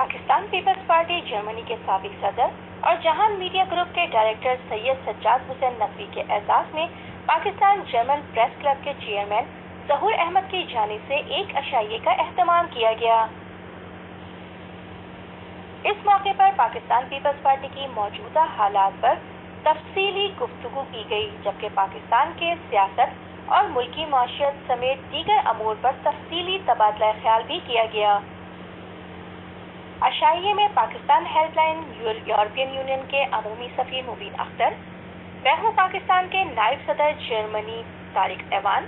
Pakistan peoples party Germany के साबिक सदर और जहान मीडिया ग्रुप के डायरेक्टर सैयद सज्जाद हुसैन नकवी के एजाज में पाकिस्तान जर्मन प्रेस क्लब के चेयरमैन ज़हूर अहमद की जानिब से एक अशाइये का एहतमाम किया गया। इस मौके पर पाकिस्तान पीपल्स पार्टी की मौजूदा हालात पर तफसीली गुफ्तगू की गई, जबकि पाकिस्तान के सियासत और मुल्की माशियत समेत दीगर अमूर पर तफसीली तबादला ख्याल भी किया गया। अशाइये में पाकिस्तान हेल्पलाइन यूरोपियन यूनियन के अमूमी सफीर मुबीन अख्तर, मैं पाकिस्तान के नायब सदर जर्मनी तारिक ऐवान,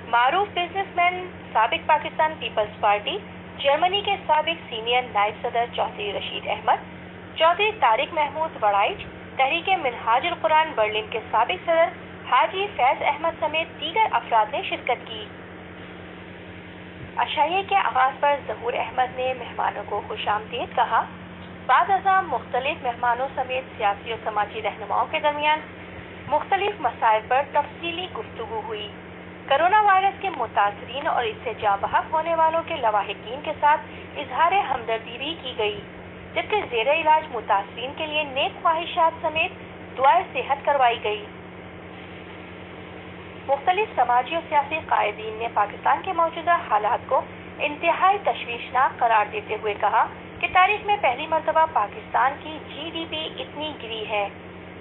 मारूफ बिजनेसमैन साबिक पाकिस्तान पीपल्स पार्टी जर्मनी के साबिक सीनियर नायब सदर चौधरी रशीद अहमद, चौधरी तारिक महमूद वड़ाइच, तहरीक मिनहाजुल कुरान बर्लिन के साबिक सदर हाजी फैज अहमद समेत दीगर अफराद ने शिरकत की। अशाइये के आगाज पर ज़हूर अहमद ने मेहमानों को खुशामदीद कहा। बाद अज़ां मुख्तलिफ मेहमानों समेत सियासी और समाजी रहनुमाओं के दरमियान मुख्तलिफ मसाइल पर तफसीली गुफ्तगू हुई। कोरोना वायरस के मुतासरीन और इससे जाँ बहक होने वालों के लवाहिकीन के साथ इजहार हमदर्दी भी की गई, जबकि ज़ेर इलाज मुतासरीन के लिए नेक ख्वाहिशात समेत दुआए सेहत करवाई गई। मुख्तलिफ समाजी और सियासी कायदीन ने पाकिस्तान के मौजूदा हालात को इंतहाई तशवीशनाक करार देते हुए कहा कि तारीख में पहली मरतबा पाकिस्तान की GDP इतनी गिरी है,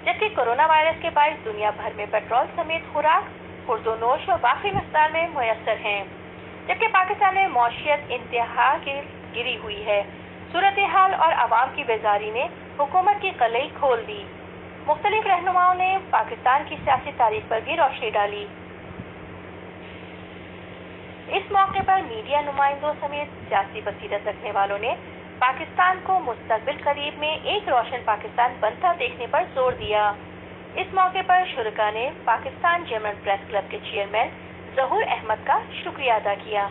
जबकि कोरोना वायरस के बायस दुनिया भर में पेट्रोल समेत खुराक खुर्दोनोश और वाक़ई मकदार में मुयस्सर हैं, जबकि पाकिस्तान में मौशियत इंतहा गिरी हुई है। सूरत हाल और आवाम की बेजारी ने हुकूमत की कलई खोल दी। मुख्तलिफ रहनुमाओं ने पाकिस्तान की सियासी तारीख पर भी रोशनी डाली। इस मौके पर मीडिया नुमाइंदों समेत सियासी बसीरत रखने वालों ने पाकिस्तान को मुस्तकबिल करीब में एक रोशन पाकिस्तान बनता देखने पर जोर दिया। इस मौके पर शुरका ने पाकिस्तान जर्मन प्रेस क्लब के चेयरमैन ज़हूर अहमद का शुक्रिया अदा किया।